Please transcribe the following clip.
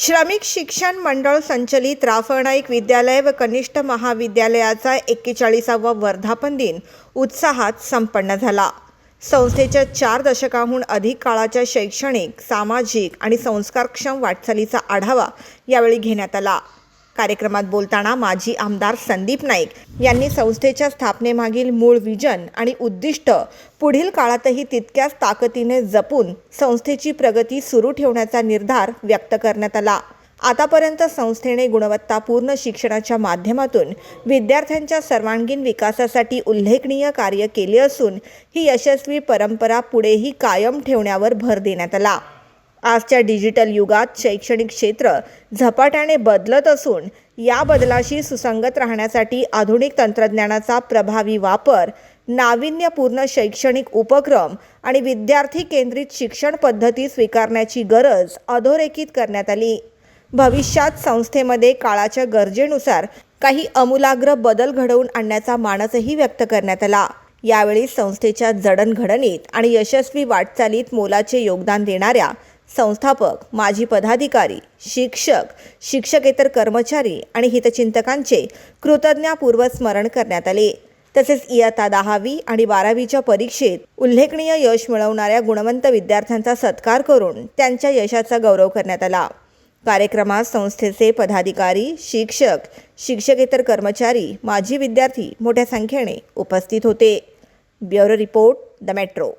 श्रमिक शिक्षण मंडळ संचलित राफळनाईक विद्यालय व कनिष्ठ महाविद्यालयाचा 41वा वर्धापन दिन उत्साहात संपन्न झाला। संस्थेच्या 4 दशकांहून अधिक काळाच्या शैक्षणिक, सामाजिक आणि संस्कारक्षम वाटचालीचा आढावा यावेळी घेण्यात आला। कार्यक्रमात बोलताना माजी आमदार संदीप नाईक यांनी संस्थेच्या स्थापनेमागील मूळ विजन आणि उद्दिष्ट पुढील काळातही तितक्याच ताकदीने जपून संस्थेची प्रगती सुरू ठेवण्याचा निर्धार व्यक्त करण्यात आला। आतापर्यंत संस्थेने गुणवत्तापूर्ण शिक्षणाच्या माध्यमातून विद्यार्थ्यांच्या सर्वांगीण विकासासाठी उल्लेखनीय कार्य केले असून ही यशस्वी परंपरा पुढेही कायम ठेवण्यावर भर देण्यात आला। आजच्या डिजिटल युगात शैक्षणिक क्षेत्र झपाट्याने बदलत असून या बदलाशी सुसंगत राहण्यासाठी आधुनिक तंत्रज्ञानाचा प्रभावी वापर, नाविन्यपूर्ण शैक्षणिक उपक्रम आणि विद्यार्थी केंद्रित शिक्षण पद्धती स्वीकारण्याची गरज अधोरेखित करण्यात आली। भविष्यात संस्थेमध्ये काळाच्या गरजेनुसार काही आमूलाग्र बदल घडवून आणण्याचा मानसही व्यक्त करण्यात आला। यावेळी संस्थेच्या जडणघडणीत आणि यशस्वी वाटचालीत मोलाचे योगदान देणाऱ्या संस्थापक, माजी पदाधिकारी, शिक्षक, शिक्षकेतर कर्मचारी आणि हितचिंतकांचे कृतज्ञतापूर्वक स्मरण करण्यात आले। तसेच इयत्ता 10वी आणि 12वीच्या परीक्षेत उल्लेखनीय यश मिळवणाऱ्या गुणवंत विद्यार्थ्यांचा सत्कार करून त्यांच्या यशाचा गौरव करण्यात आला। कार्यक्रमात संस्थेचे पदाधिकारी, शिक्षक, शिक्षकेतर कर्मचारी, माजी विद्यार्थी मोठ्या संख्येने उपस्थित होते। Bureau report, the metro.